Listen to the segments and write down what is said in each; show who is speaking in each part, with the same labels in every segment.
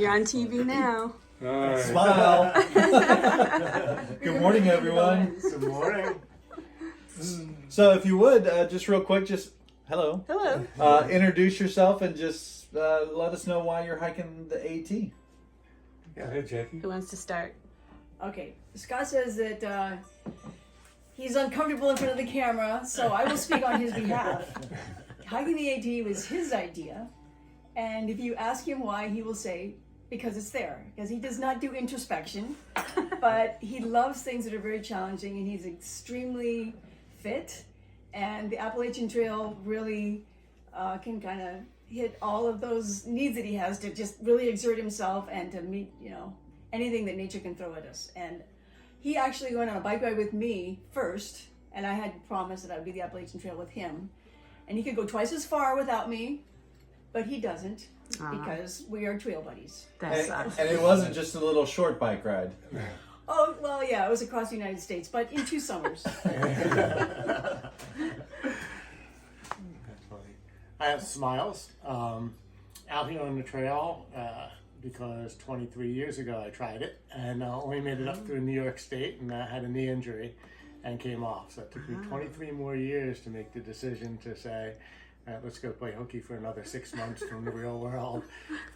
Speaker 1: You're on TV now.
Speaker 2: Nice.
Speaker 3: Smile. Good morning, everyone.
Speaker 4: Good morning.
Speaker 3: So, if you would, just real quick, just hello.
Speaker 1: Hello.
Speaker 3: Introduce yourself and just let us know why you're hiking the AT.
Speaker 2: Yeah, hey, Jackie.
Speaker 1: Who wants to start?
Speaker 5: Okay, Scott says that he's uncomfortable in front of the camera, so I will speak on his behalf. Hiking the AT was his idea, and if you ask him why, he will say, because it's there. Because he does not do introspection, but he loves things that are very challenging, and he's extremely fit, and the Appalachian Trail really can kind of hit all of those needs that he has to just really exert himself and to meet, anything that nature can throw at us. And he actually went on a bike ride with me first, and I had promised that I would be the Appalachian Trail with him. And he could go twice as far without me, but he doesn't because we are trail buddies.
Speaker 1: That sucks.
Speaker 3: And it wasn't just a little short bike ride.
Speaker 5: Oh, well, yeah, it was across the United States, but in 2 summers.
Speaker 4: That's funny. I have Smiles. Out here on the trail because 23 years ago I tried it and only made it up through New York State and I had a knee injury and came off. So it took me 23 more years to make the decision to say, let's go play hooky for another 6 months from the real world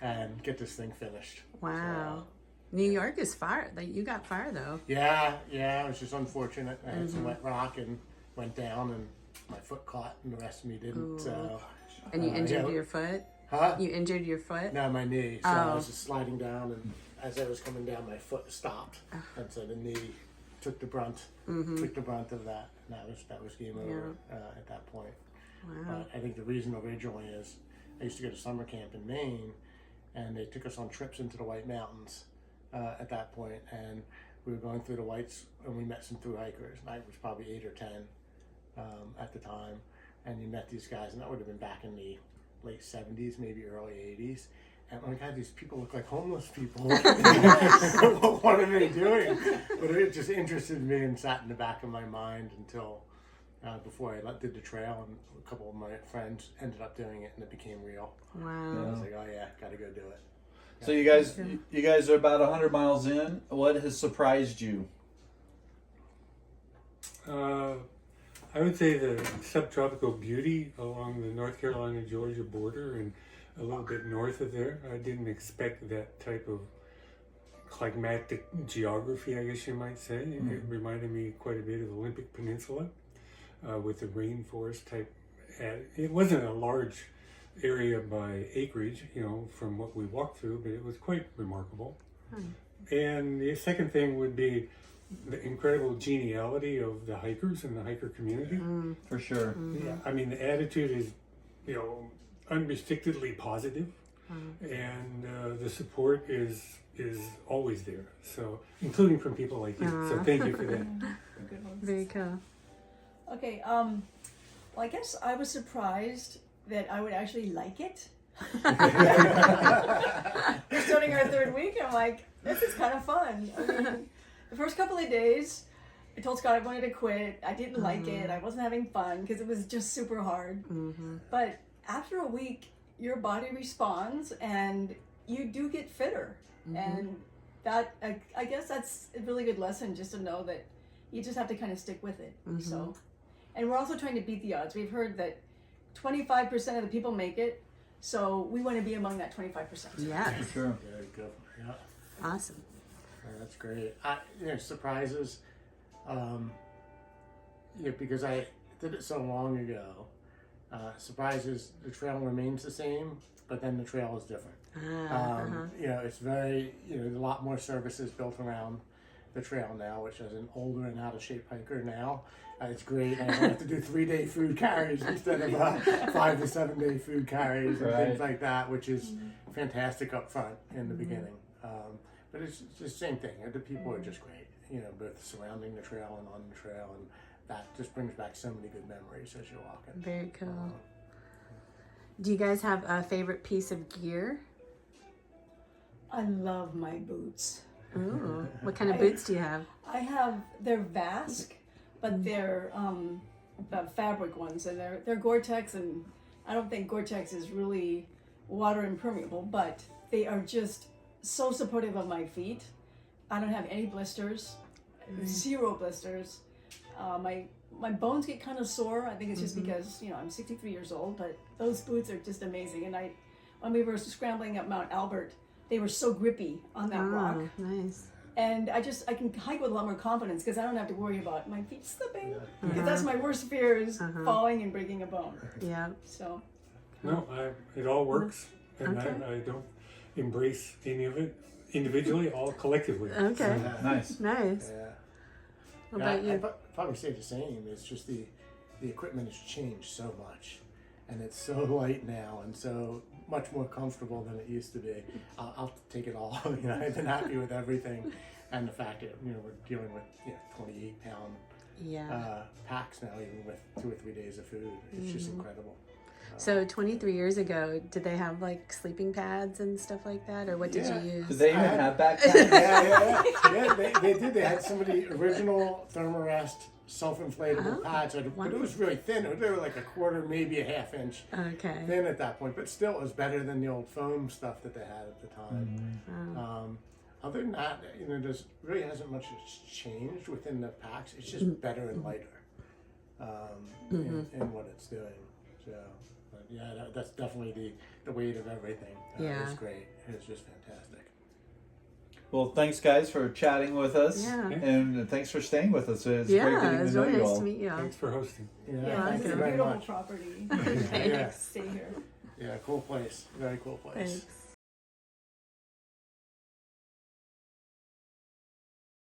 Speaker 4: and get this thing finished.
Speaker 1: Wow. New York is far. Like, you got far though.
Speaker 4: Yeah, it was just unfortunate. I had some wet rock and went down and my foot caught and the rest of me didn't.
Speaker 1: Ooh.
Speaker 4: So,
Speaker 1: And you injured
Speaker 4: yeah.
Speaker 1: your foot?
Speaker 4: Huh?
Speaker 1: You injured your foot?
Speaker 4: No, my knee. So I
Speaker 1: Oh.
Speaker 4: was just sliding down, and as I was coming down, my foot stopped, and so the knee took the brunt of that, and that was game over at that point.
Speaker 1: Wow.
Speaker 4: But I think the reason originally is I used to go to summer camp in Maine, and they took us on trips into the White Mountains at that point, and we were going through the Whites, and we met some thru hikers, and I was probably 8 or 10 at the time, and you met these guys, and that would have been back in the late 70s, maybe early 80s. And I'm like, God, these people look like homeless people. What are they doing? But it just interested me and sat in the back of my mind until before I did the trail, and a couple of my friends ended up doing it, and it became real.
Speaker 1: Wow.
Speaker 4: And I was like, oh yeah, got to go do it.
Speaker 3: So you guys are about 100 miles in. What has surprised you?
Speaker 2: I would say the subtropical beauty along the North Carolina-Georgia border and a little bit north of there. I didn't expect that type of climatic geography, I guess you might say. It reminded me quite a bit of the Olympic Peninsula with the rainforest type. It wasn't a large area by acreage, from what we walked through, but it was quite remarkable. And the second thing would be the incredible geniality of the hikers and the hiker community.
Speaker 3: For sure.
Speaker 2: Yeah, I mean, the attitude is, unrestrictedly positive, and the support is always there. So, including from people like you. So, thank you for that.
Speaker 5: Good ones.
Speaker 1: Very cool.
Speaker 5: Okay, well, I guess I was surprised that I would actually like it. We're starting our 3rd week, and I'm like, this is kind of fun. I mean, the first couple of days, I told Scott I wanted to quit. I didn't like it. I wasn't having fun because it was just super hard. But after a week, your body responds and you do get fitter. And that, I guess that's a really good lesson, just to know that you just have to kind of stick with it. So, and we're also trying to beat the odds. We've heard that 25% of the people make it. So we want to be among that 25%.
Speaker 1: Yes.
Speaker 3: For sure.
Speaker 4: Very good. Yeah.
Speaker 1: Awesome.
Speaker 4: That's great. Surprises, because I did it so long ago. Surprises, the trail remains the same, but then the trail is different. It's very, a lot more services built around the trail now, which as an older and out of shape hiker now, it's great. I don't have to do 3-day food carries instead of 5 to 7 day food carries and things like that, which is fantastic up front in the beginning. But it's the same thing. The people are just great, both surrounding the trail and on the trail, and that just brings back so many good memories as you're walking.
Speaker 1: Very cool. Do you guys have a favorite piece of gear?
Speaker 5: I love my boots.
Speaker 1: Ooh. What kind of boots do you have?
Speaker 5: They're Vask, but they're the fabric ones, and they're Gore-Tex, and I don't think Gore-Tex is really water impermeable, but they are just so supportive of my feet. I don't have any blisters, 0 blisters. My bones get kind of sore. I think it's just because, you know, I'm 63 years old, but those boots are just amazing. And when we were scrambling up Mount Albert, they were so grippy on that rock.
Speaker 1: Nice.
Speaker 5: And I can hike with a lot more confidence because I don't have to worry about my feet slipping. Because that's my worst fear is falling and breaking a bone.
Speaker 1: Yeah.
Speaker 5: So,
Speaker 2: No, it all works, and
Speaker 1: Okay.
Speaker 2: I don't embrace any of it individually, all collectively.
Speaker 1: Okay.
Speaker 3: Nice.
Speaker 1: Nice.
Speaker 4: Yeah.
Speaker 1: What
Speaker 4: Yeah,
Speaker 1: about you?
Speaker 4: I'd probably say the same. It's just the equipment has changed so much, and it's so light now and so much more comfortable than it used to be. I'll take it all. You know, I've been happy with everything, and the fact that, you know, we're dealing with 28-pound
Speaker 1: Yeah.
Speaker 4: packs now, even with 2 or 3 days of food. It's just incredible.
Speaker 1: So 23 years ago, did they have like sleeping pads and stuff like that, or what did
Speaker 4: Yeah.
Speaker 1: you use?
Speaker 3: Did they even have backpacks?
Speaker 4: Yeah, they did. They had some of the original Thermarest self-inflatable pads, but it was really thin. They were like a quarter, maybe a half inch
Speaker 1: Okay.
Speaker 4: thin at that point, but still it was better than the old foam stuff that they had at the time. Other than that, you know, there's really hasn't much changed within the packs. It's just better and lighter in what it's doing. So, but yeah, that's definitely the weight of everything.
Speaker 1: Yeah.
Speaker 4: It was great. It was just fantastic.
Speaker 3: Well, thanks guys for chatting with us,
Speaker 1: Yeah.
Speaker 3: and thanks for staying with us. It's great
Speaker 1: Yeah,
Speaker 3: getting
Speaker 1: it was
Speaker 3: to know
Speaker 1: really
Speaker 3: you
Speaker 1: nice
Speaker 3: all.
Speaker 1: to meet you all.
Speaker 2: Thanks for hosting.
Speaker 4: Yeah,
Speaker 5: yeah,
Speaker 4: thank
Speaker 5: it's
Speaker 4: you
Speaker 5: a
Speaker 4: very
Speaker 5: beautiful
Speaker 4: much.
Speaker 5: property.
Speaker 4: Yeah.
Speaker 5: Stay here.
Speaker 4: Yeah, cool place. Very cool place.
Speaker 1: Thanks.